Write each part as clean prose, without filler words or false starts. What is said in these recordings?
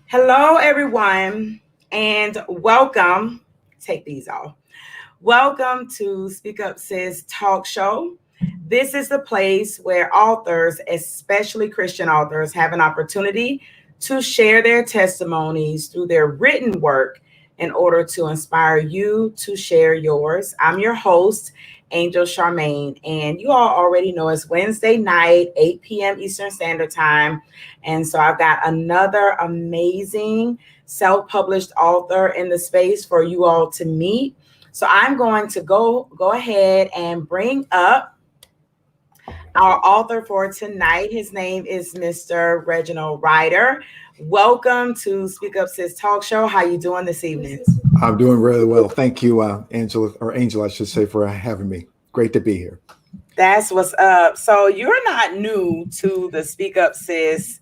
Hello, everyone, and welcome. Take these off. Welcome to Speak Up Sis Talk Show. This is the place where authors, especially Christian authors, have an opportunity to share their testimonies through their written work in order to inspire you to share yours. I'm your host, Angel Charmaine, and you all already know it's Wednesday night, 8 p.m. Eastern Standard Time. And so I've got another amazing self-published author in the space for you all to meet. So I'm going to go ahead and bring up our author for tonight. His name is Mr. Reginald Ryder. Welcome to Speak Up Sis Talk Show. How you doing this evening? I'm doing really well. Thank you, Angela, or Angel, I should say, for having me. Great to be here. That's what's up. So you're not new to the Speak Up Sis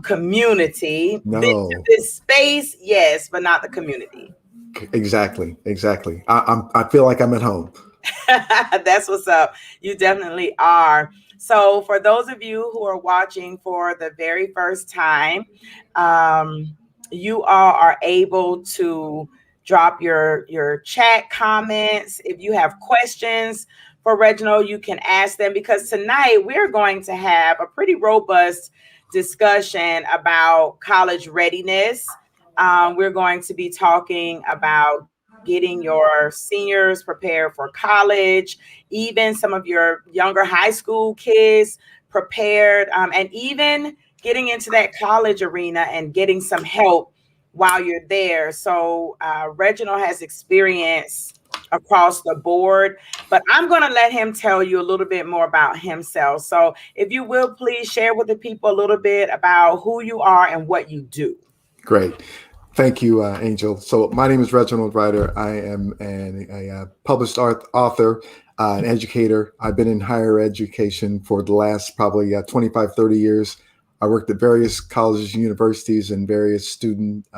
community. No. This space, yes, but not the community. Exactly. I feel like I'm at home. That's what's up. You definitely are. So for those of you who are watching for the very first time, you all are able to drop your chat comments. If you have questions for Reginald, you can ask them, because tonight we're going to have a pretty robust discussion about college readiness. We're going to be talking about getting your seniors prepared for college, even some of your younger high school kids prepared, and even getting into that college arena and getting some help while you're there. So Reginald has experience across the board, but I'm going to let him tell you a little bit more about himself. So if you will, please share with the people a little bit about who you are and what you do. Great. Thank you, Angel. So my name is Reginald Ryder. I am a published author, an educator. I've been in higher education for the last probably 25, 30 years. I worked at various colleges and universities and various student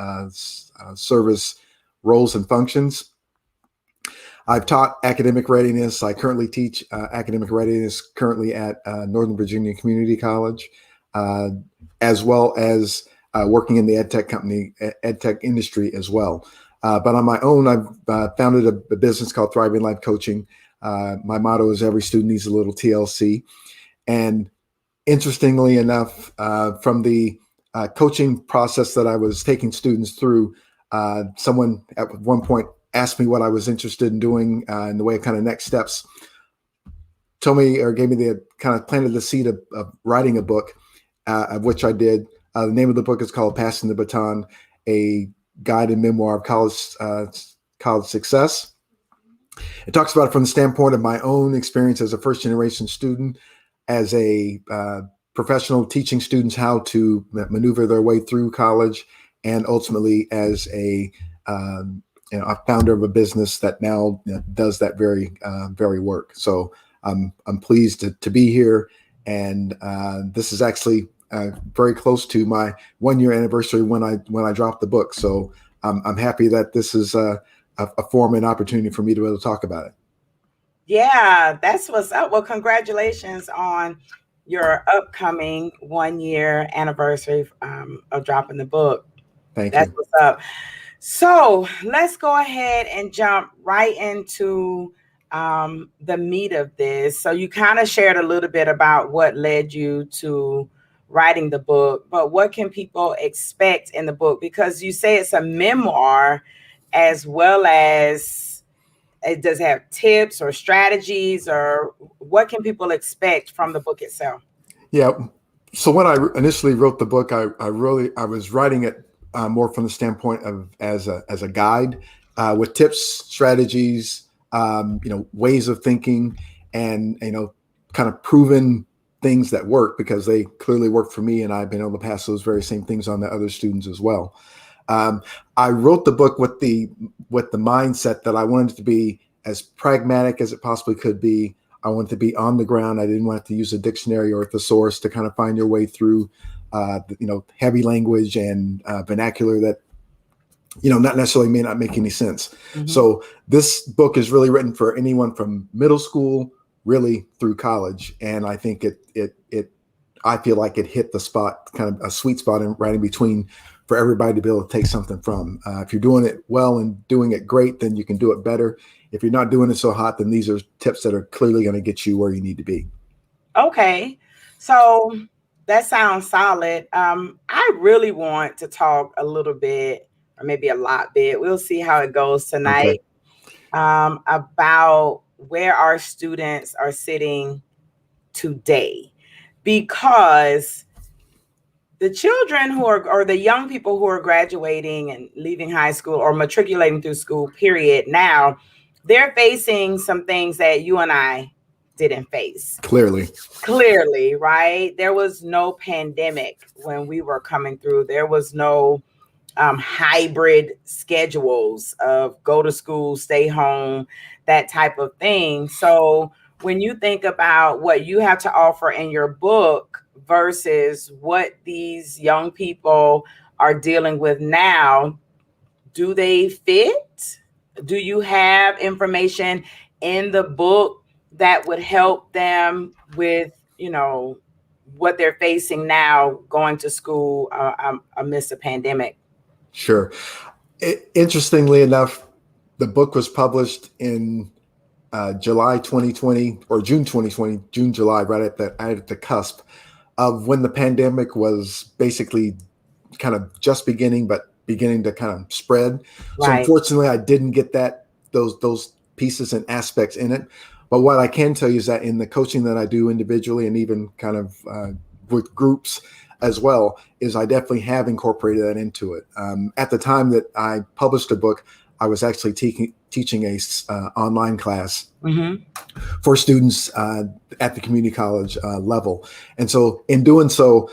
service roles and functions. I've taught academic readiness. I currently teach academic readiness currently at Northern Virginia Community College, as well as working in the edtech industry as well. But on my own, I've founded a business called Thriving Life Coaching. My motto is every student needs a little TLC. And interestingly enough, from the coaching process that I was taking students through, someone at one point asked me what I was interested in doing in the way of kind of next steps, told me or gave me the kind of planted the seed of writing a book, of which I did. The name of the book is called Passing the Baton, a guide and memoir of college success. It talks about it from the standpoint of my own experience as a first generation student, as a professional teaching students how to maneuver their way through college, and ultimately as a founder of a business that now does that very work. So I'm pleased to be here, and this is actually very close to my 1-year anniversary when I dropped the book. So I'm happy that this is a forum and opportunity for me to be able to talk about it. Yeah, that's what's up. Well, congratulations on your upcoming 1-year anniversary of dropping the book. Thank you. That's what's up. So let's go ahead and jump right into the meat of this. So you kind of shared a little bit about what led you to writing the book, but what can people expect in the book? Because you say it's a memoir, as well as it does have tips or strategies, or what can people expect from the book itself? Yeah. So when I initially wrote the book, I was writing it more from the standpoint of as a guide with tips, strategies, ways of thinking, and kind of proven things that work, because they clearly work for me, and I've been able to pass those very same things on to other students as well. I wrote the book with the mindset that I wanted it to be as pragmatic as it possibly could be. I wanted to be on the ground. I didn't want to use a dictionary or a thesaurus to kind of find your way through heavy language and vernacular that not necessarily may not make any sense. Mm-hmm. So this book is really written for anyone from middle school really through college, and I think I feel like it hit the spot, kind of a sweet spot right in between for everybody to be able to take something from. If you're doing it well and doing it great, then you can do it better. If you're not doing it so hot, then these are tips that are clearly going to get you where you need to be. Okay. So that sounds solid. I really want to talk a little bit, or maybe a lot bit. We'll see how it goes Okay. tonight. About where our students are sitting today, because the children who are, or the young people who are graduating and leaving high school or matriculating through school, period, now they're facing some things that you and I didn't face. Clearly, right? There was no pandemic when we were coming through. There was no hybrid schedules of go to school, stay home, that type of thing. So when you think about what you have to offer in your book versus what these young people are dealing with now, do they fit? Do you have information in the book that would help them with, what they're facing now going to school amidst a pandemic? Sure. Interestingly enough, the book was published in July 2020 or June 2020, June, July, right at the cusp of when the pandemic was basically kind of just beginning, but beginning to kind of spread. So Right. unfortunately, I didn't get those pieces and aspects in it. But what I can tell you is that in the coaching that I do individually and even kind of with groups as well, is I definitely have incorporated that into it. At the time that I published a book, I was actually teaching a online class for students at the community college level. And so in doing so,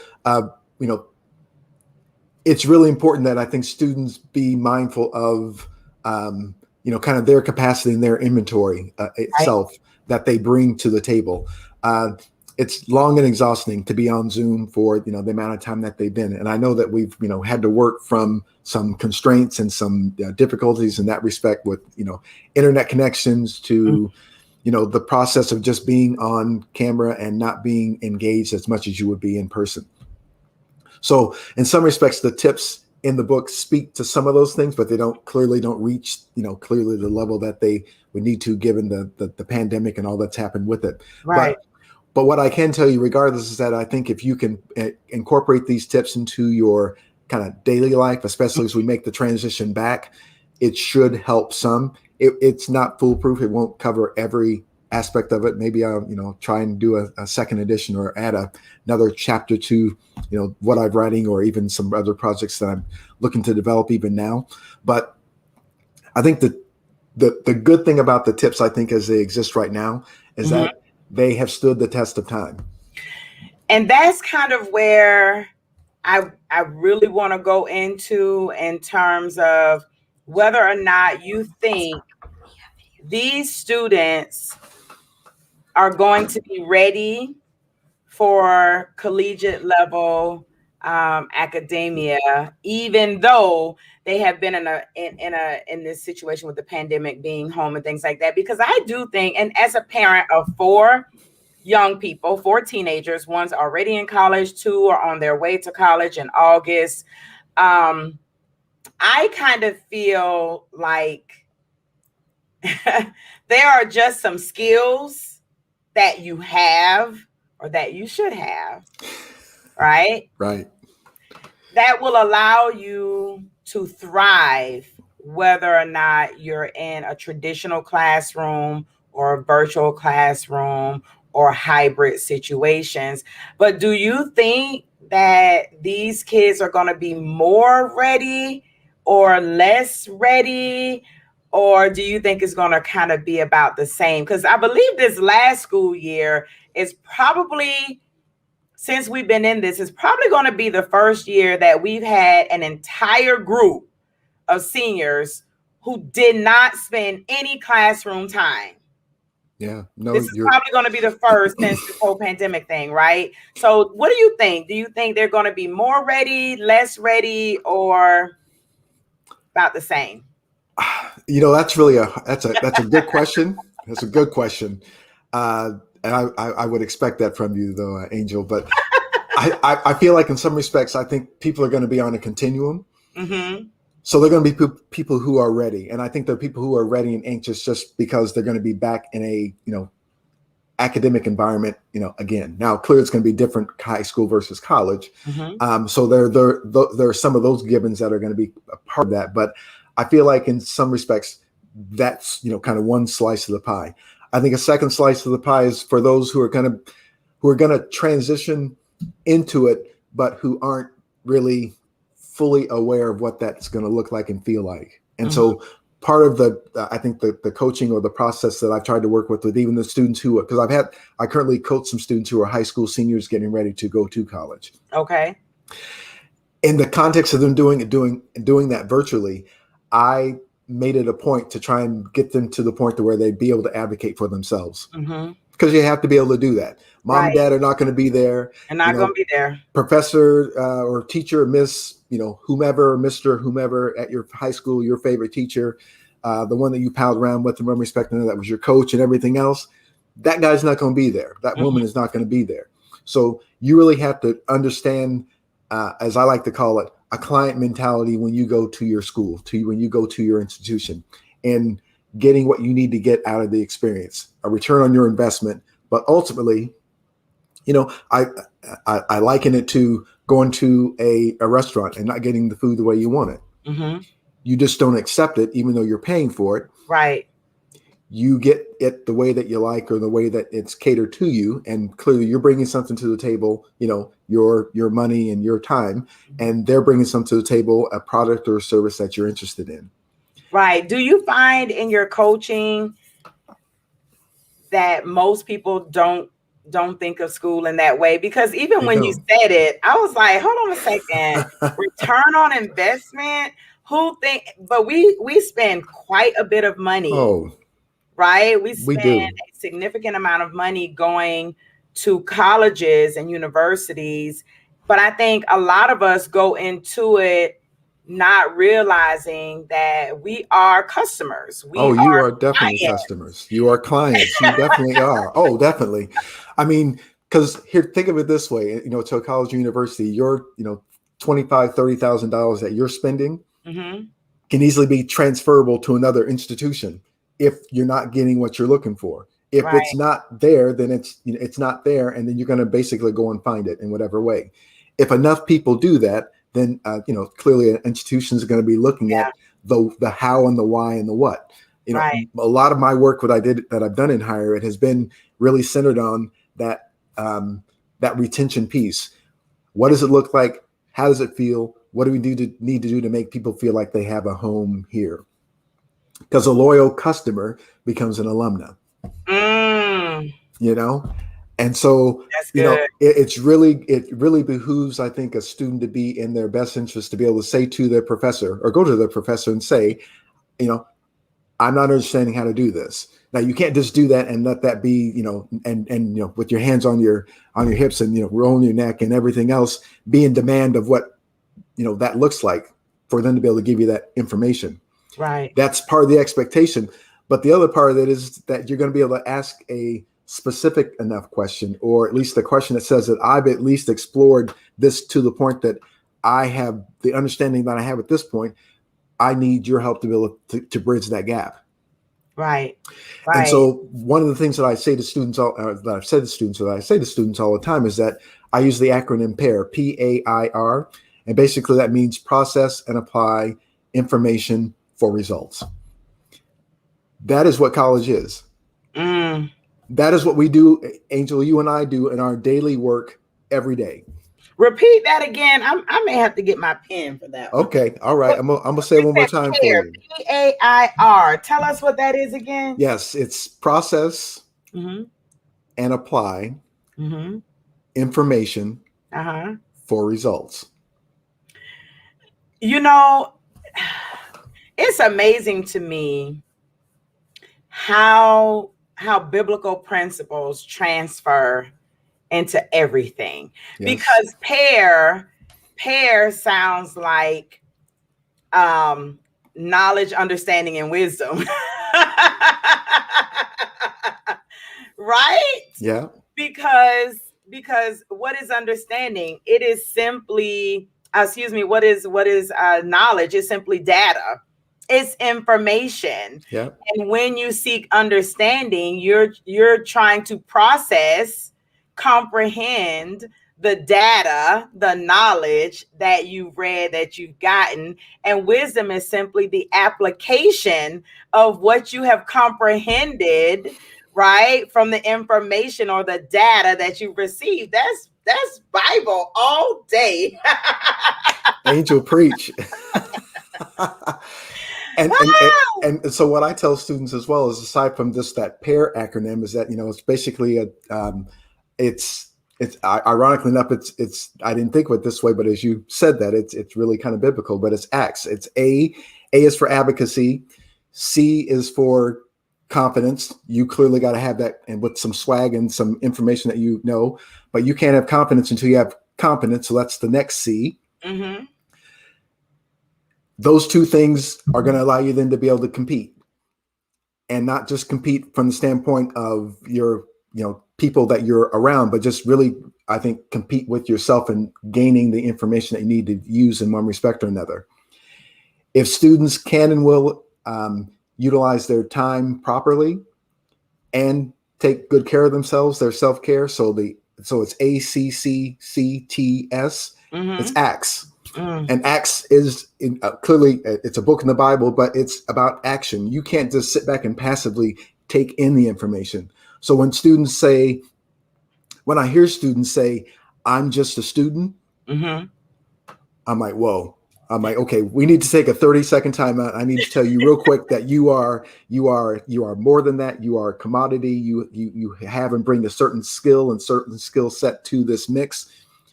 it's really important that I think students be mindful of, kind of their capacity and their inventory itself that they bring to the table. It's long and exhausting to be on Zoom for, the amount of time that they've been. And I know that we've, had to work from some constraints and some difficulties in that respect with, internet connections to, the process of just being on camera and not being engaged as much as you would be in person. So in some respects, the tips in the book speak to some of those things, but they don't reach, clearly the level that they would need to, given the pandemic and all that's happened with it. Right. But what I can tell you, regardless, is that I think if you can incorporate these tips into your kind of daily life, especially as we make the transition back, it should help some. It's not foolproof. It won't cover every aspect of it. Maybe I'll try and do a second edition or add another chapter to what I'm writing, or even some other projects that I'm looking to develop even now. But I think the good thing about the tips, I think, as they exist right now, is that they have stood the test of time. And that's kind of where I really want to go into, in terms of whether or not you think these students are going to be ready for collegiate level academia, even though they have been in this situation with the pandemic, being home and things like that. Because I do think, and as a parent of 4 young people, 4 teenagers, one's already in college, 2 are on their way to college in August. I kind of feel like there are just some skills that you have, or that you should have, right? Right. That will allow you to thrive, whether or not you're in a traditional classroom or a virtual classroom or hybrid situations. But do you think that these kids are going to be more ready or less ready? Or do you think it's going to kind of be about the same? Because I believe this last school year is probably, since we've been in this, is probably going to be the first year that we've had an entire group of seniors who did not spend any classroom time. Yeah, no, this is probably going to be the first since this whole pandemic thing, right? So what do you think? Do you think they're going to be more ready, less ready, or about the same? That's really that's a good question. That's a good question. And I would expect that from you, though, Angel. But I feel like in some respects, I think people are going to be on a continuum. Mm-hmm. So they're going to be people who are ready. And I think there are people who are ready and anxious just because they're going to be back in a, academic environment, again. Now, clearly it's going to be different high school versus college. Mm-hmm. So there are some of those givens that are going to be a part of that. But I feel like in some respects, that's, kind of one slice of the pie. I think a second slice of the pie is for those who are going to transition into it, but who aren't really fully aware of what that's going to look like and feel like. And Mm-hmm. so part of I think the coaching or the process that I've tried to work with even the students because I currently coach some students who are high school seniors getting ready to go to college. Okay. In the context of them doing that virtually, I made it a point to try and get them to the point to where they'd be able to advocate for themselves. Mm-hmm. Because you have to be able to do that. Mom and Right. dad are not going to be there. And not going to be there. Professor or teacher, Miss, whomever, Mr. whomever at your high school, your favorite teacher, the one that you palled around with and respecting, that was your coach and everything else. That guy's not going to be there. That woman is not going to be there. So you really have to understand, as I like to call it, a client mentality when you go to your school, when you go to your institution, and getting what you need to get out of the experience, a return on your investment. But ultimately, I liken it to going to a restaurant and not getting the food the way you want it. Mm-hmm. You just don't accept it, even though you're paying for it. Right. You get it the way that you like or the way that it's catered to you. And clearly you're bringing something to the table, your money and your time, and they're bringing something to the table, a product or a service that you're interested in. Right. Do you find in your coaching that most people don't think of school in that way? Because even when you said it, I was like, hold on a second. Return on investment. But we spend quite a bit of money. Oh, right? We spend do. a significant amount of money going to colleges and universities. But I think a lot of us go into it not realizing that we are customers. You are definitely clients. Customers. You are clients. You definitely are. Oh, definitely. I mean, because here, think of it this way, to a college or university, your, $25,000, $30,000 that you're spending mm-hmm. can easily be transferable to another institution if you're not getting what you're looking for. If right. it's not there, then it's not there. And then you're going to basically go and find it in whatever way. If enough people do that, then, clearly an institution is going to be looking at the how and the why and the what. Right. A lot of my work, that I've done in higher ed, has been really centered on that retention piece. What does it look like? How does it feel? What do we need to do to make people feel like they have a home here? Because a loyal customer becomes an alumna. And so, it really behooves, I think, a student to be in their best interest to be able to say to their professor or go to their professor and say, I'm not understanding how to do this. Now, you can't just do that and let that be, and with your hands on your hips and, rolling your neck and everything else, be in demand of what, that looks like for them to be able to give you that information. Right. That's part of the expectation. But the other part of it is that you're going to be able to ask a specific enough question, or at least the question that says that I've at least explored this to the point that I have the understanding that I have at this point. I need your help to be able to bridge that gap. Right. And so one of the things that I say to students, all the time is that I use the acronym PAIR, PAIR. And basically that means process and apply information for results. That is what college is. That is what we do, Angel, you and I do in our daily work every day. Repeat that again. I may have to get my pen for that one. Okay. All right. I'm going to say it one more time for you. PAIR. Tell us what that is again. Yes. It's process and apply information for results. It's amazing to me how biblical principles transfer into everything. Yes. Because pair sounds like knowledge, understanding, and wisdom. Right? Yeah. Because because what is understanding? It is simply, what is knowledge? It's simply data. It's information. Yeah. And when you seek understanding, you're trying to process, comprehend the data, the knowledge that you've read, that you've gotten. And wisdom is simply the application of what you have comprehended, right, from the information or the data that you've received. That's Bible all day. Angel preach. and, and and so what I tell students as well is, aside from just that PAIR acronym, is that it's basically it's ironically enough, it's I didn't think of it this way, but as you said that, it's really kind of biblical. But it's ACTS. It's A is for advocacy, C is for confidence. You clearly got to have that, and with some swag and some information that but you can't have confidence until you have competence. So that's the next C. Mm-hmm. Those two things are going to allow you then to be able to compete, and not just compete from the standpoint of your, people that you're around, but just really, I think, compete with yourself and gaining the information that you need to use in one respect or another. If students can and will utilize their time properly and take good care of themselves, their self-care. So it's ACCCTS. Mm-hmm. It's ACTS. And ACTS is clearly, it's a book in the Bible, but it's about action. You can't just sit back and passively take in the information. So when I hear students say, I'm just a student, Mm-hmm. I'm like, whoa. I'm like, okay, we need to take a 30-second time out. I need to tell you real quick that you are more than that. You are a commodity. You have and bring a certain skill and certain skill set to this mix,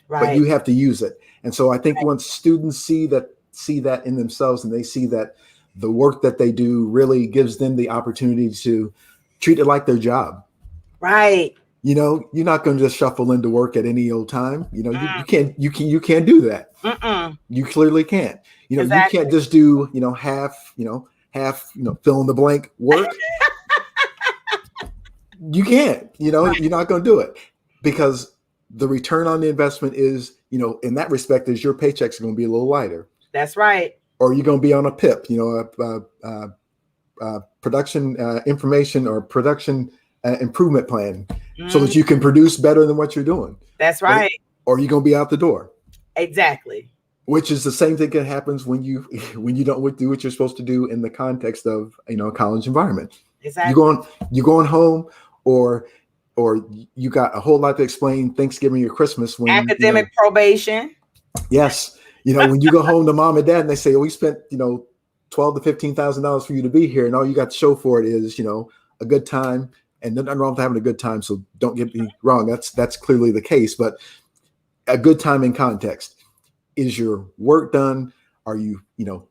Right. but you have to use it. And so I think once students see that in themselves, and they see that the work that they do really gives them the opportunity to treat it like their job. Right. You're not going to just shuffle into work at any old time. You can't do that. Mm-mm. You clearly can't. Exactly. You can't just do half fill in the blank work. You can't. You're not going to do it, because the return on the investment is, in that respect, is your paycheck's going to be a little lighter. That's right. Or you're going to be on a PIP, production information or production improvement plan, so that you can produce better than what you're doing. That's right. Or you're going to be out the door. Exactly. Which is the same thing that happens when you don't do what you're supposed to do in the context of a college environment. Exactly. You're going home, or you got a whole lot to explain Thanksgiving or Christmas when academic probation. Yes. When you go home to mom and dad and they say, we spent, $12,000 to $15,000 for you to be here, and all you got to show for it is, a good time. And nothing wrong with having a good time. So don't get me wrong. That's clearly the case, but a good time in context. Is your work done? Are you,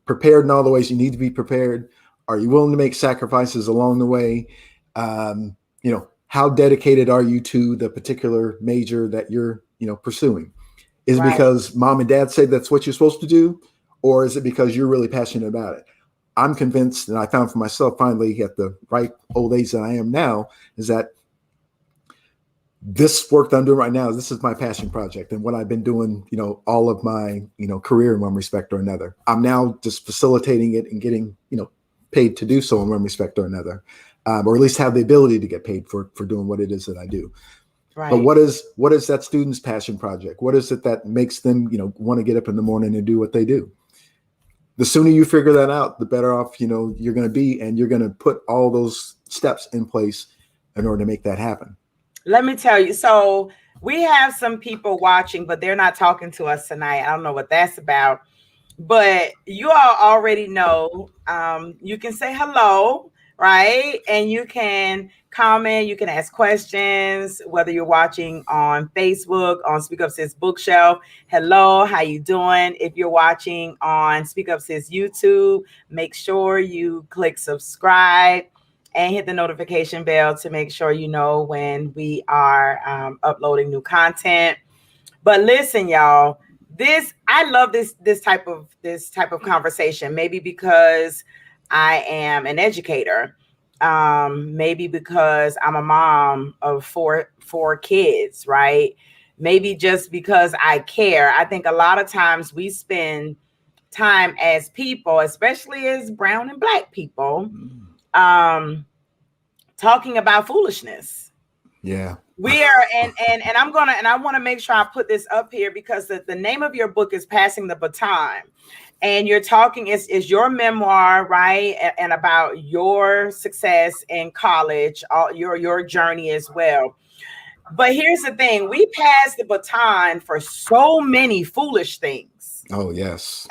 prepared in all the ways you need to be prepared? Are you willing to make sacrifices along the way? How dedicated are you to the particular major that you're, pursuing? Is it because mom and dad say that's what you're supposed to do? Or is it because you're really passionate about it? I'm convinced, and I found for myself finally at the right old age that I am now, is that this work that I'm doing right now, this is my passion project, and what I've been doing, all of my, career in one respect or another. I'm now just facilitating it and getting, paid to do so in one respect or another, or at least have the ability to get paid for doing what it is that I do. Right. But what is that student's passion project? What is it that makes them, want to get up in the morning and do what they do? The sooner you figure that out, the better off, you're going to be, and you're going to put all those steps in place in order to make that happen. Let me tell you. So we have some people watching, but they're not talking to us tonight. I don't know what that's about, but you all already know, you can say hello, right? And you can comment, you can ask questions, whether you're watching on Facebook, on Speak Up Sis Bookshelf. Hello, how you doing? If you're watching on Speak Up Sis YouTube, make sure you click subscribe and hit the notification bell to make sure you know when we are uploading new content. But listen, y'all, I love this type of conversation. Maybe because I am an educator, maybe because I'm a mom of four kids, right? maybe just because I care. I think a lot of times we spend time as people, especially as brown and black people, talking about foolishness. Yeah. We are, and I want to make sure I put this up here because the name of your book is Passing the Baton. And you're talking is your memoir, right? And about your success in college, all your journey as well. But here's the thing, we pass the baton for so many foolish things. Oh, yes.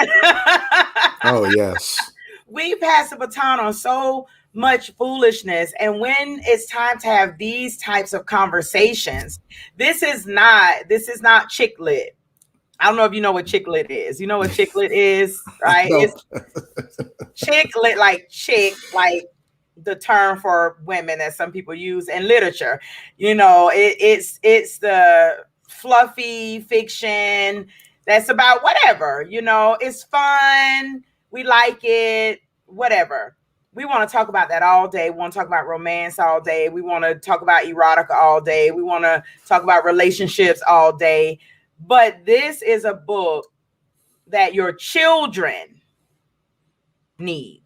Oh, yes. We pass the baton on so much foolishness. And when it's time to have these types of conversations, this is not chick lit. I don't know if you know what chick lit is. You know what chick lit is, right? It's chick lit, like chick, like the term for women that some people use in literature. You know, it's the fluffy fiction that's about whatever, you know, it's fun. We like it, whatever. We want to talk about that all day. We want to talk about romance all day. We want to talk about erotica all day. We want to talk about relationships all day. But this is a book that your children need.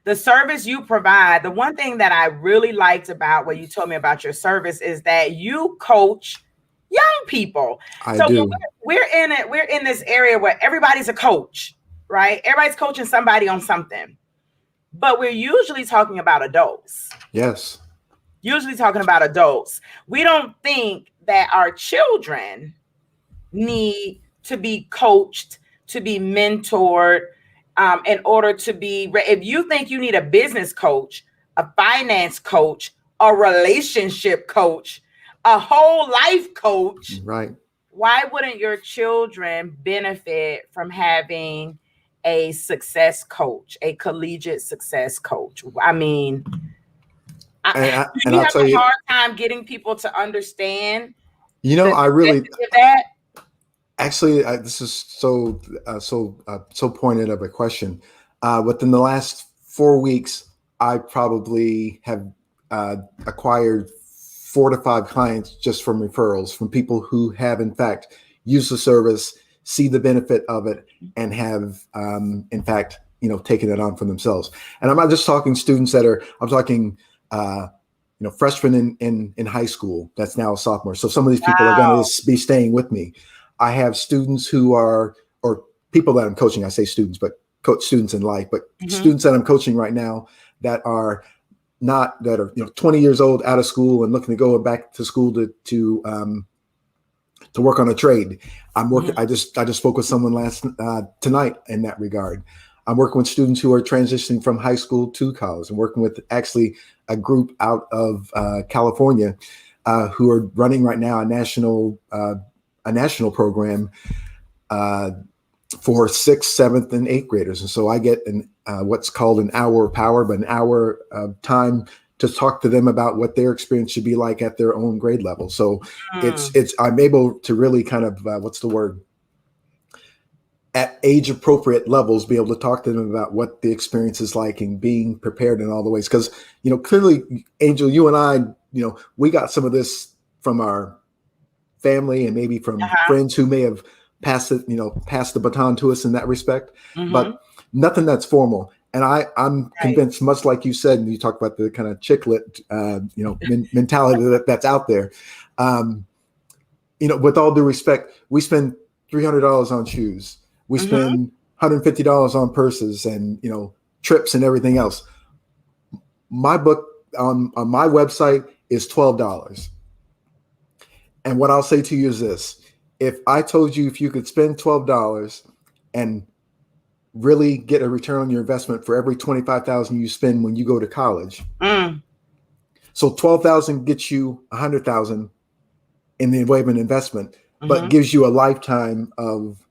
The service you provide, the one thing that I really liked about what you told me about your service is that you coach young people. I do. We're in this area where everybody's a coach, right? Everybody's coaching somebody on something. But we're usually talking about adults. Yes. Usually talking about adults. We don't think that our children need to be coached, to be mentored, in order to be, if you think you need a business coach, a finance coach, a relationship coach, a whole life coach, right? Why wouldn't your children benefit from having a success coach, a collegiate success coach? I mean, do you have a hard time getting people to understand? You know, I really that. Actually, this is so pointed of a question. Within the last 4 weeks, I probably have acquired 4 to 5 clients just from referrals from people who have, in fact, used the service, see the benefit of it, and have, in fact, taken it on for themselves. And I'm not just talking students I'm talking, freshmen in high school. That's now a sophomore. So some of these people are going to be staying with me. I have students who are, or people that I'm coaching, I say students, but coach students in life, but students that I'm coaching right now that are 20 years old, out of school and looking to go back to school to work on a trade. I'm working. I just spoke with someone tonight in that regard. I'm working with students who are transitioning from high school to college. I'm working with actually a group out of California who are running right now a national program for 6th, 7th, and 8th graders. And so I get what's called an hour of power, but an hour of time to talk to them about what their experience should be like at their own grade level. So I'm able to really kind of, at age appropriate levels, be able to talk to them about what the experience is like and being prepared in all the ways. Because, clearly, Angel, you and I, we got some of this from our family and maybe from friends who may have passed the baton to us in that respect, but nothing that's formal. And I'm convinced, much like you said, and you talked about the kind of chicklet, mentality that's out there. With all due respect, we spend $300 on shoes. We spend $150 on purses and, trips and everything else. My book on my website is $12. And what I'll say to you is this: if I told you if you could spend $12 and really get a return on your investment for every $25,000 you spend when you go to college, so $12,000 gets you $100,000 in the way of an investment, but gives you a lifetime of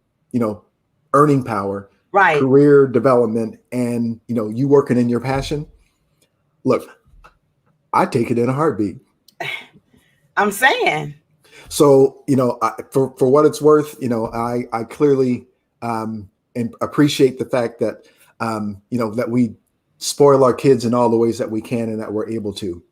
earning power, career development, and you working in your passion. Look, I take it in a heartbeat. I'm saying. So, for what it's worth, I clearly and appreciate the fact that, that we spoil our kids in all the ways that we can and that we're able to.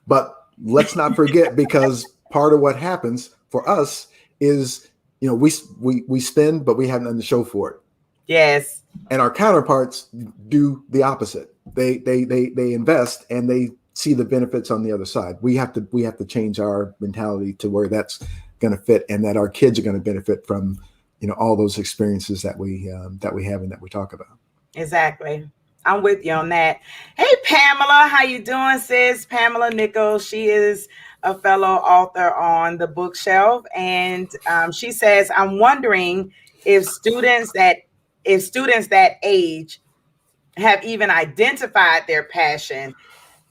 But let's not forget, because part of what happens for us is, we spend, but we have nothing to show for it. Yes. And our counterparts do the opposite. They invest and they see the benefits on the other side. We have to change our mentality to where that's going to fit, and that our kids are going to benefit from, all those experiences that we have and that we talk about. Exactly. I'm with you on that. Hey, Pamela, how you doing, sis? Pamela Nichols. She is a fellow author on the bookshelf, and she says, "I'm wondering if students that age have even identified their passion."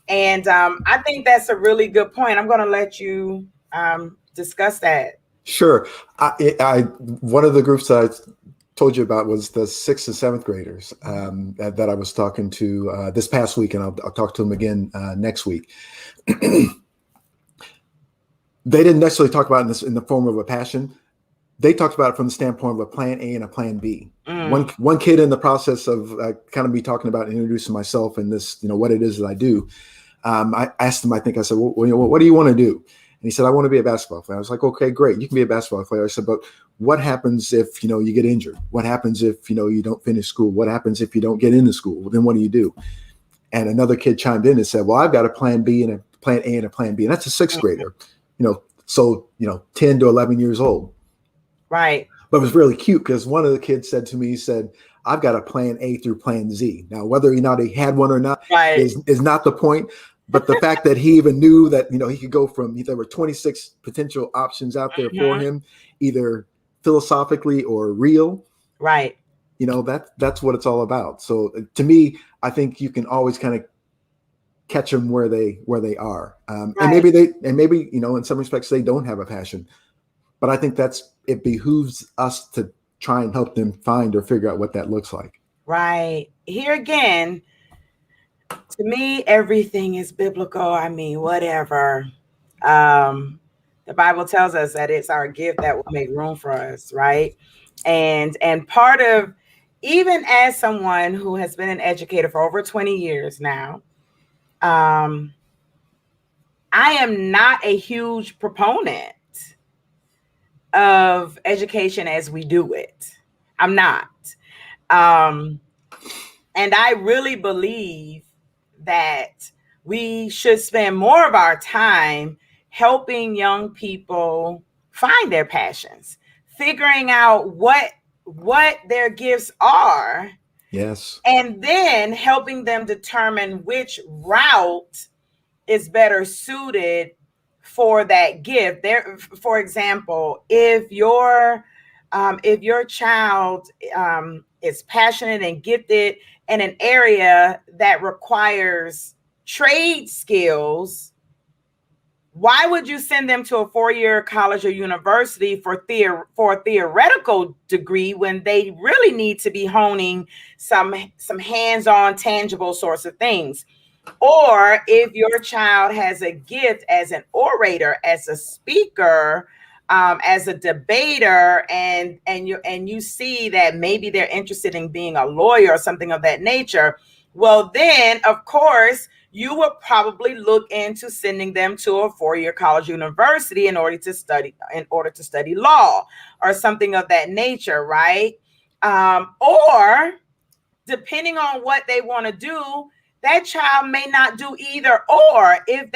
And I think that's a really good point. I'm going to let you discuss that. Sure. One of the groups that I told you about was the 6th and 7th graders that I was talking to this past week, and I'll talk to them again next week. They didn't necessarily talk about it in the form of a passion. They talked about it from the standpoint of a plan A and a plan B. One kid, in the process of kind of me talking about introducing myself and this, what it is that I do, I asked him, I said, well, what do you want to do? And he said, I want to be a basketball player. I was like, okay, great. You can be a basketball player. I said, but what happens if, you get injured? What happens if, you don't finish school? What happens if you don't get into school? Well, then what do you do? And another kid chimed in and said, well, I've got a plan B and a plan A and a plan B. And that's a 6th grader, so 10 to 11 years old. Right. But it was really cute because one of the kids said to me, he said, I've got a plan A through plan Z. Now, whether or not he had one or not is not the point. But the fact that he even knew that, he could go from, there were 26 potential options out there for him, either philosophically or real. Right. That's what it's all about. So to me, I think you can always kind of catch them where they are. And maybe in some respects they don't have a passion, but I think it behooves us to try and help them find or figure out what that looks like. Right. Here again, to me, everything is biblical. I mean, whatever. The Bible tells us that it's our gift that will make room for us, right? And part of, even as someone who has been an educator for over 20 years now, I am not a huge proponent of education as we do it. I'm not. And I really believe that we should spend more of our time helping young people find their passions, figuring out what their gifts are. Yes. And then helping them determine which route is better suited for that gift. There, for example, if your child is passionate and gifted in an area that requires trade skills, why would you send them to a 4-year college or university for a theoretical degree when they really need to be honing some hands-on, tangible sorts of things? Or if your child has a gift as an orator, as a speaker, as a debater, and you see that maybe they're interested in being a lawyer or something of that nature, well, then of course you would probably look into sending them to a 4-year college university in order to study law or something of that nature, right? Or depending on what they want to do, that child may not do either. Or if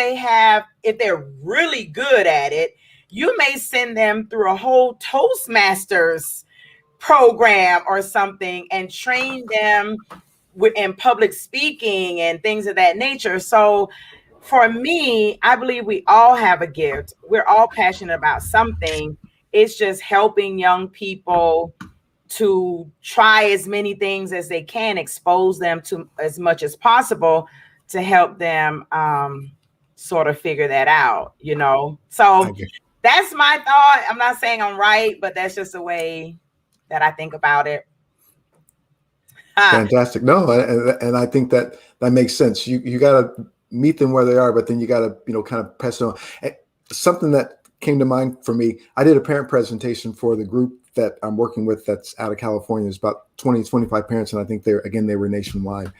they're really good at it, you may send them through a whole Toastmasters program or something and train them in public speaking and things of that nature. So for me, I believe we all have a gift. We're all passionate about something. It's just helping young people to try as many things as they can, expose them to as much as possible to help them sort of figure that out, So that's my thought. I'm not saying I'm right, but that's just the way that I think about it. Fantastic. No, and I think that makes sense. You got to meet them where they are, but then you got to, kind of pass it on. And something that came to mind for me, I did a parent presentation for the group that I'm working with that's out of California. There's about 20, 25 parents, and I think they were nationwide.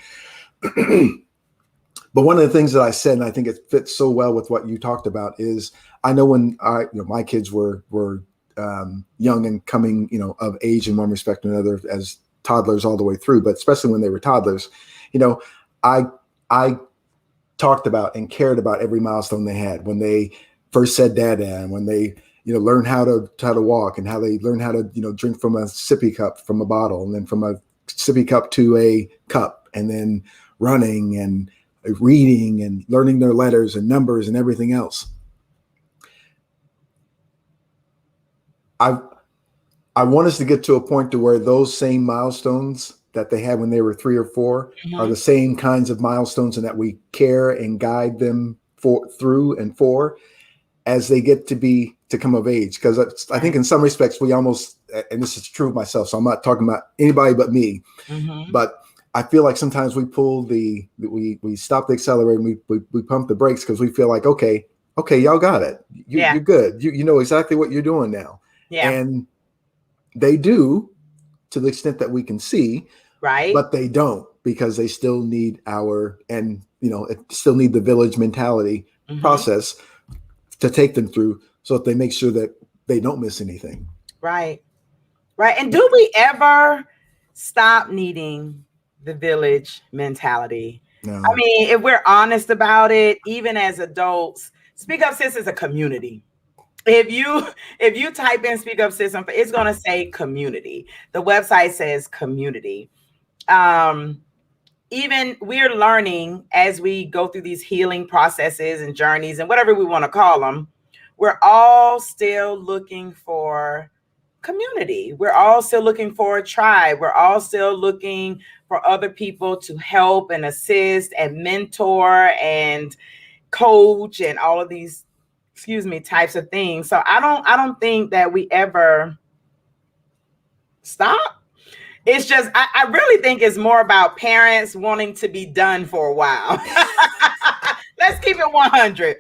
But But one of the things that I said, and I think it fits so well with what you talked about, is I know when my kids were young and coming, of age in one respect or another as toddlers all the way through, but especially when they were toddlers, I I talked about and cared about every milestone they had when they first said dada, and when they learned how to walk, and how they learned how to drink from a sippy cup from a bottle, and then from a sippy cup to a cup, and then running and reading and learning their letters and numbers and everything else. I want us to get to a point to where those same milestones that they had when they were 3 or 4 are the same kinds of milestones, and that we care and guide them through and for as they get to come of age. Because I think in some respects we almost, and this is true of myself, so I'm not talking about anybody but me, but I feel like sometimes we we stop the accelerator and we pump the brakes because we feel like, okay, y'all got it. You're good. You know exactly what you're doing now. Yeah. And they do, to the extent that we can see, right? But they don't, because they still need still need the village mentality process to take them through, so that they make sure that they don't miss anything. Right. And do we ever stop needing the village mentality? No. I mean, if we're honest about it, even as adults, Speak Up Sis is a community. If you type in Speak Up Sis, it's going to say community. The website says community. Even we're learning as we go through these healing processes and journeys and whatever we want to call them, we're all still looking for community. We're all still looking for a tribe. We're all still looking for other people to help and assist and mentor and coach and all of these types of things. So I don't think that we ever stop. It's just, I really think it's more about parents wanting to be done for a while. Let's keep it 100.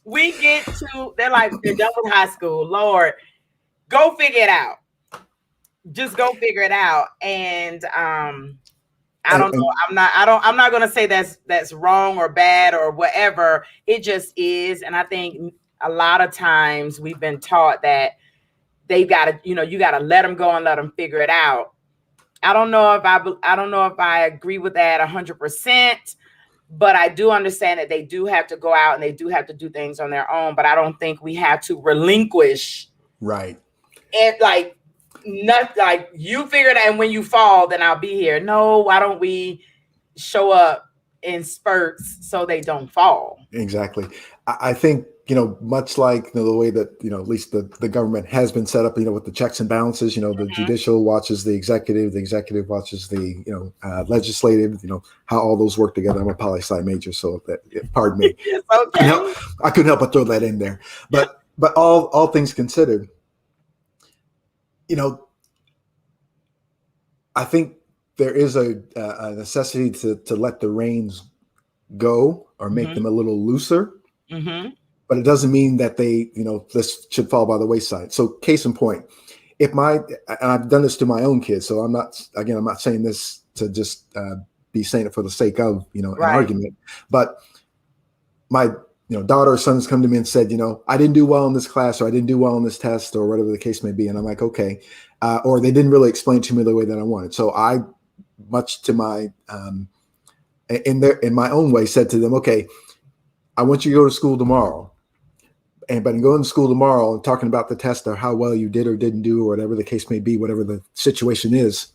We get to, they're done with high school. Lord, go figure it out. Just go figure it out. And I don't know. I'm not going to say that's wrong or bad or whatever. It just is. And I think a lot of times we've been taught that they got to, you got to let them go and let them figure it out. I don't know if I agree with that 100%, but I do understand that they do have to go out and they do have to do things on their own. But I don't think we have to relinquish. Right. And not like you figure it out, and when you fall, then I'll be here. No, why don't we show up in spurts so they don't fall? Exactly. I think, much like the way that, at least the government has been set up, with the checks and balances, the judicial watches the executive watches the, legislative, how all those work together. I'm a poli-sci major, so pardon me. Okay. I couldn't help but throw that in there. But all things considered, I think there is a necessity to let the reins go or make them a little looser. But it doesn't mean that they, this should fall by the wayside. So case in point, and I've done this to my own kids, so I'm not saying this to just be saying it for the sake of, an argument, but my, daughter or sons come to me and said, I didn't do well in this class, or I didn't do well in this test, or whatever the case may be. And I'm like, okay. Or they didn't really explain to me the way that I wanted. So I, much to my, in my own way, said to them, okay, I want you to go to school tomorrow. But in going to school tomorrow and talking about the test or how well you did or didn't do, or whatever the case may be, whatever the situation is,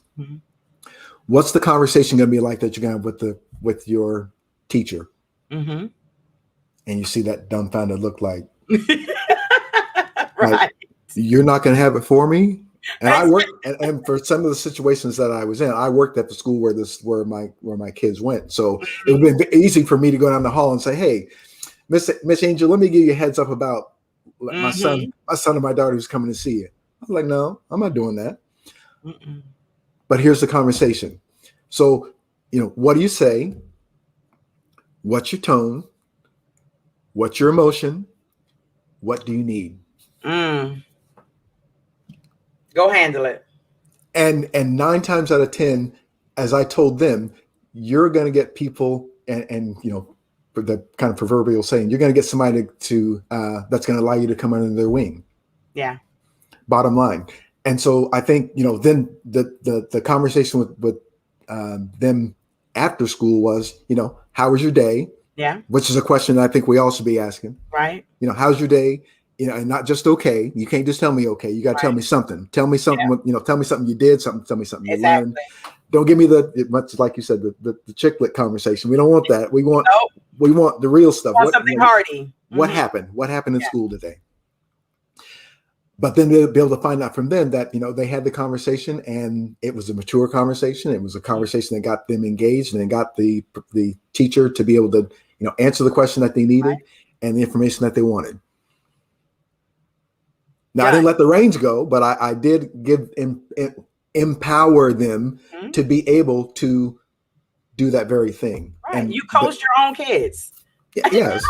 what's the conversation going to be like that you're going to have with your teacher? And you see that dumbfounded look like, right. Like, you're not going to have it for me. And I worked, and for some of the situations that I was in, I worked at the school where my kids went. So it would have been easy for me to go down the hall and say, hey, Miss Angel, let me give you a heads up about my son and my daughter who's coming to see you. I was like, no, I'm not doing that. But here's the conversation. So, what do you say? What's your tone? What's your emotion? What do you need? Go handle it. And 9 times out of 10, as I told them, you're going to get people and the kind of proverbial saying, you're going to get somebody to that's going to allow you to come under their wing. Yeah. Bottom line. And so I think, then the conversation with them after school was, how was your day? Yeah. Which is a question that I think we all should be asking. Right. How's your day? And not just okay. You can't just tell me okay. You got to tell me something. Tell me something. Yeah. Tell me something you did. Tell me something you Exactly. learned. Don't give me much like you said, the chicklet conversation. We don't want that. We want the real stuff. Want something hearty. What happened? What happened in school today? But then they'll be able to find out from them that, they had the conversation and it was a mature conversation. It was a conversation that got them engaged and got the teacher to be able to, answer the question that they needed and the information that they wanted. Now, I didn't let the reins go, but I did empower them to be able to do that very thing. Right. And you coached your own kids. Yes.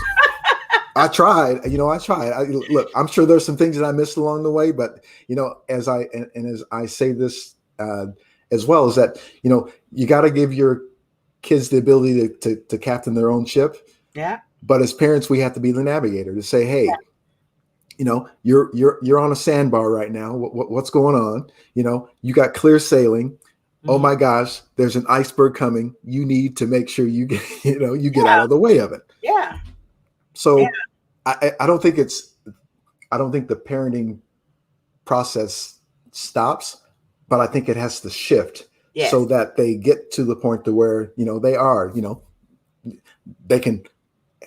I tried. Look, I'm sure there's some things that I missed along the way, but as I say this as well, is that you got to give your kids the ability to captain their own ship. Yeah. But as parents, we have to be the navigator to say, hey, you're on a sandbar right now. What's going on? You got clear sailing. Mm-hmm. Oh my gosh, there's an iceberg coming. You need to make sure you get out of the way of it. Yeah. So I don't think the parenting process stops, but I think it has to shift so that they get to the point to where, they are, they can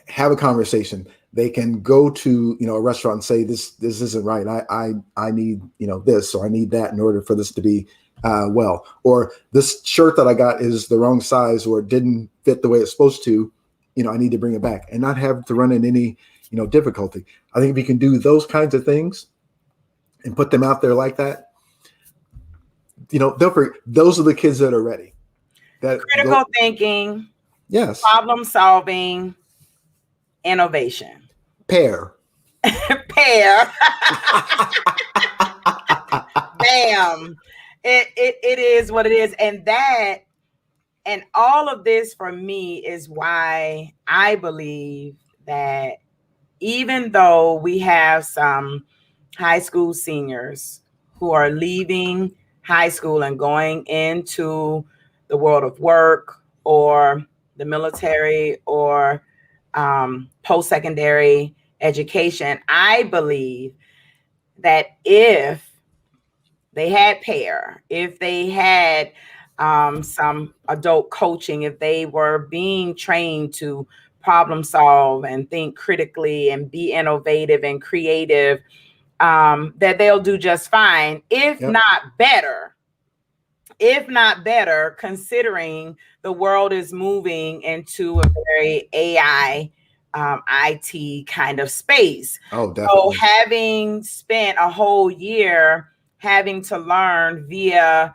have a conversation. They can go to, a restaurant and say, this isn't right. I need, this, or I need that in order for this to be well, or this shirt that I got is the wrong size, or it didn't fit the way it's supposed to. I need to bring it back and not have to run in any, difficulty. I think if you can do those kinds of things and put them out there like that, those are the kids that are ready. That critical thinking, yes, problem solving, innovation. Pair. Bam. It is what it is. And all of this for me is why I believe that even though we have some high school seniors who are leaving high school and going into the world of work or the military or post-secondary education, I believe that if they had pair, if they had some adult coaching, if they were being trained to problem solve and think critically and be innovative and creative, that they'll do just fine, if not better, considering the world is moving into a very AI, IT kind of space. Oh, definitely. So having spent a whole year having to learn via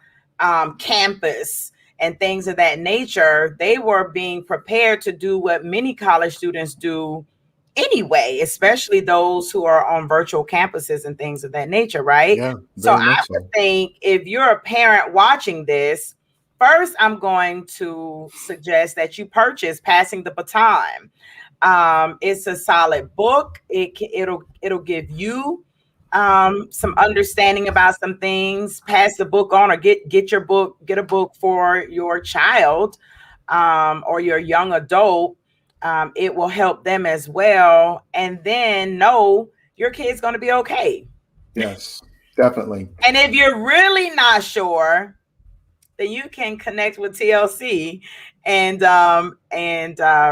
campus and things of that nature, they were being prepared to do what many college students do anyway, especially those who are on virtual campuses and things of that nature, right? Yeah, so I would think if you're a parent watching this, first, I'm going to suggest that you purchase Passing the Baton. It's a solid book. It'll give you some understanding about some things. Pass the book on, or get a book for your child or your young adult. It will help them as well, and then know your kid's going to be okay. Yes, definitely. And if you're really not sure, then you can connect with TLC, and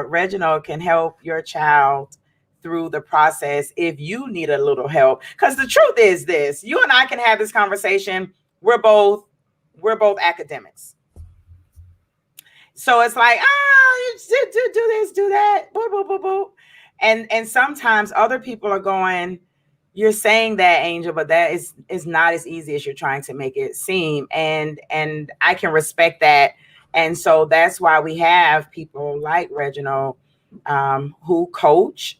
Reginald can help your child through the process if you need a little help. Because the truth is this: you and I can have this conversation. We're both academics. So it's like, you do this, do that, boo, boo, boo, boo. And sometimes other people are going, you're saying that, Angel, but that is not as easy as you're trying to make it seem. And I can respect that. And so that's why we have people like Reginald who coach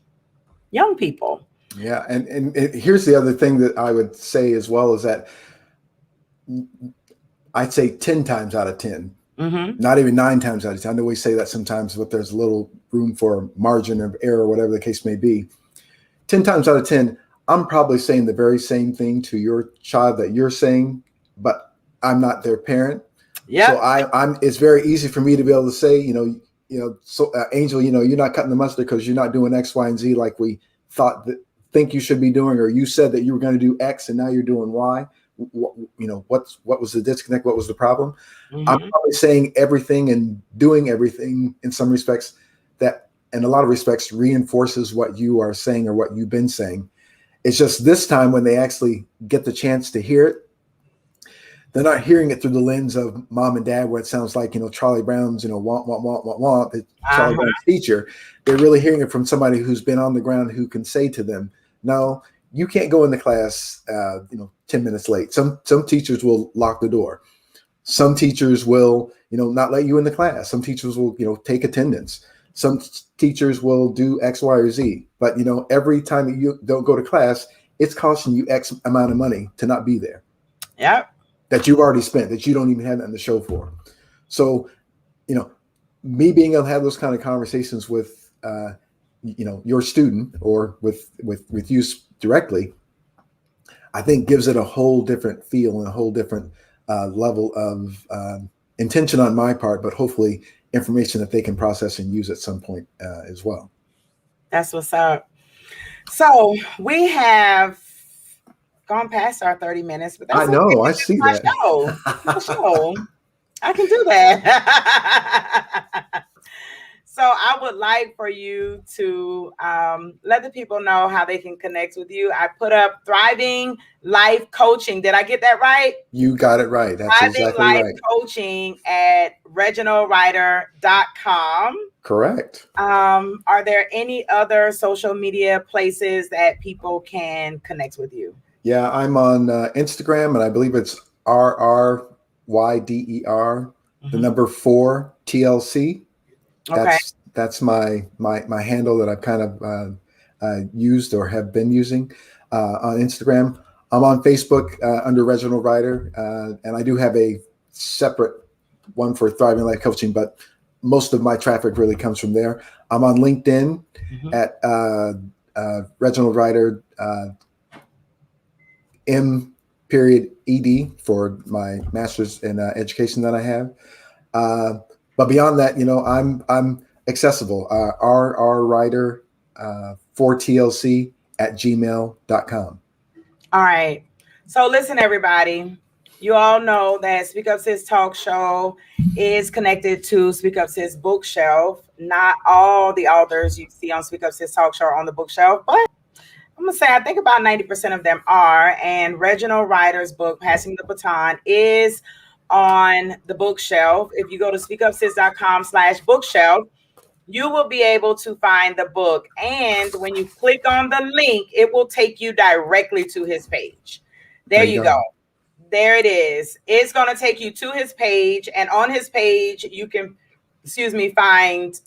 young people. Yeah. And here's the other thing that I would say as well, is that I'd say 10 times out of 10, Mm-hmm. Not even 9 times out of 10. I know we say that sometimes, but there's a little room for margin of error, whatever the case may be. 10 times out of 10, I'm probably saying the very same thing to your child that you're saying, but I'm not their parent. So Yep. I'm. It's very easy for me to be able to say, so Angel, you're not cutting the mustard because you're not doing X, Y, and Z like we think you should be doing, or you said that you were going to do X and now you're doing Y. What was the disconnect? What was the problem? I'm Mm-hmm. probably saying everything and doing everything in some respects that, in a lot of respects, reinforces what you are saying or what you've been saying. It's just this time when they actually get the chance to hear it, they're not hearing it through the lens of mom and dad, where it sounds like, Charlie Brown's, want, Charlie Uh-huh. Brown's teacher. They're really hearing it from somebody who's been on the ground, who can say to them, no, you can't go into class, 10 minutes late. Some teachers will lock the door. Some teachers will, not let you in the class. Some teachers will, take attendance. Some teachers will do X, Y, or Z. But, every time that you don't go to class, it's costing you X amount of money to not be there, Yep. that you've already spent, that you don't even have nothing to show for. So, me being able to have those kind of conversations with, your student, or with you directly, I think gives it a whole different feel and a whole different level of intention on my part, but hopefully information that they can process and use at some point as well. That's what's up. So we have gone past our 30 minutes, but I that's okay. know, I This is see my that. show. It's my show. I can do that. So I would like for you to let the people know how they can connect with you. I put up Thriving Life Coaching. Did I get that right? You got it right. That's Thriving exactly Life right. Coaching at reginaldryder.com. Correct. Are there any other social media places that people can connect with you? Yeah, I'm on Instagram, and I believe it's RRYDER, the Mhm. number 4 TLC. Okay. That's my handle that I've kind of used or have been using on Instagram. I'm on Facebook under Reginald Ryder, and I do have a separate one for Thriving Life Coaching, but most of my traffic really comes from there. I'm on LinkedIn Mhm. at Reginald Ryder, M period ED, for my master's in education that I have. But beyond that, I'm accessible. RR Ryder 4TLC at gmail.com. All right. So listen, everybody. You all know that Speak Up Sis Talk Show is connected to Speak Up Sis Bookshelf. Not all the authors you see on Speak Up Sis Talk Show are on the bookshelf, but I'm gonna say I think about 90% of them are. And Reginald Ryder's book, Passing the Baton, is on the bookshelf. If you go to speakupsis.com/bookshelf, you will be able to find the book. And when you click on the link, it will take you directly to his page. There There you you go. go. There it is. It's going to take you to his page. And on his page, you can, find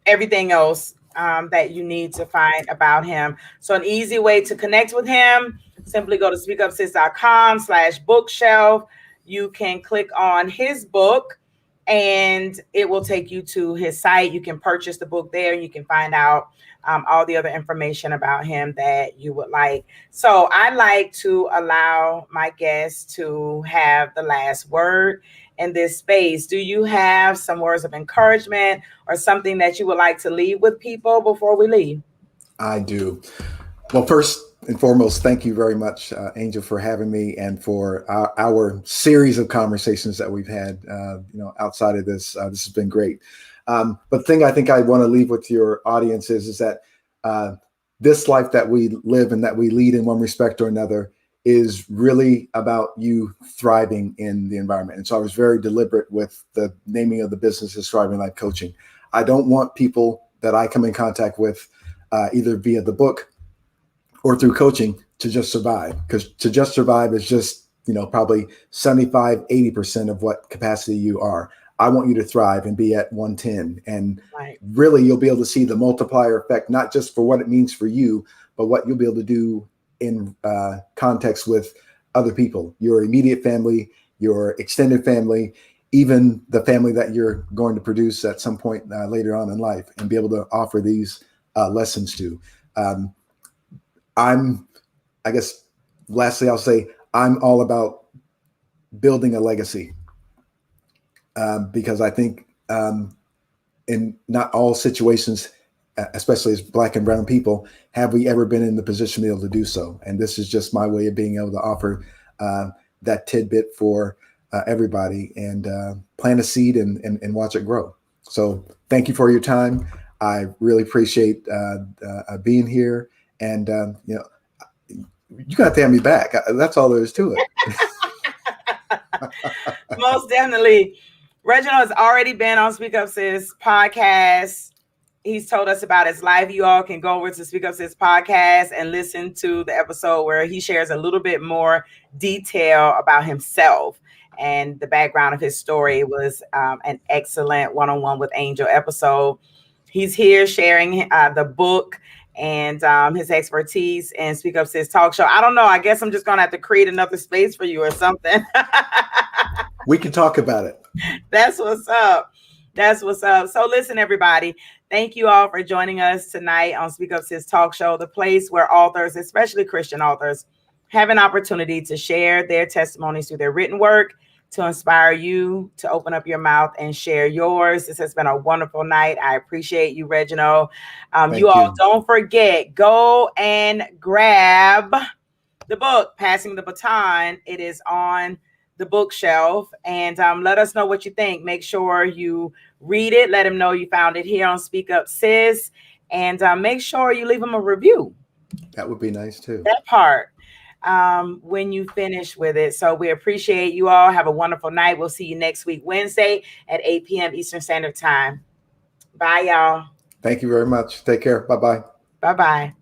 everything else that you need to find about him. So an easy way to connect with him, simply go to speakupsis.com/bookshelf. You can click on his book and it will take you to his site. You can purchase the book there and you can find out all the other information about him that you would like. So I like to allow my guests to have the last word in this space. Do you have some words of encouragement or something that you would like to leave with people before we leave? I do. Well, first and foremost, thank you very much, Angel, for having me, and for our series of conversations that we've had. Outside of this, this has been great. But the thing I think I want to leave with your audience is that this life that we live and that we lead in one respect or another is really about you thriving in the environment. And so I was very deliberate with the naming of the business as Thriving Life Coaching. I don't want people that I come in contact with, either via the book or through coaching, to just survive, because to just survive is just, probably 75-80% of what capacity you are. I want you to thrive and be at 110. And Right. really, you'll be able to see the multiplier effect, not just for what it means for you, but what you'll be able to do in context with other people, your immediate family, your extended family, even the family that you're going to produce at some point later on in life, and be able to offer these lessons to. Um, I guess, lastly, I'll say I'm all about building a legacy, because I think in not all situations, especially as Black and brown people, have we ever been in the position to be able to do so. And this is just my way of being able to offer that tidbit for everybody, and plant a seed and watch it grow. So thank you for your time. I really appreciate being here. And, you got to have me back. That's all there is to it. Most definitely. Reginald has already been on Speak Up Sis podcast. He's told us about his life. You all can go over to Speak Up Sis podcast and listen to the episode where he shares a little bit more detail about himself and the background of his story. It was an excellent one-on-one with Angel episode. He's here sharing the book and his expertise in Speak Up Sis talk show. I don't know. I guess I'm just going to have to create another space for you or something. We can talk about it. That's what's up. That's what's up. So listen, everybody, thank you all for joining us tonight on Speak Up Sis Talk Show, the place where authors, especially Christian authors, have an opportunity to share their testimonies through their written work to inspire you to open up your mouth and share yours. This has been a wonderful night. I appreciate you, Reginald. You all don't forget, go and grab the book, Passing the Baton. It is on the bookshelf, and let us know what you think. Make sure you read it. Let them know you found it here on Speak Up Sis, and make sure you leave them a review. That would be nice too. That part when you finish with it. So we appreciate you all. Have a wonderful night. We'll see you next week, Wednesday at 8 p.m. Eastern Standard Time. Bye, y'all. Thank you very much. Take care. Bye-bye. Bye-bye.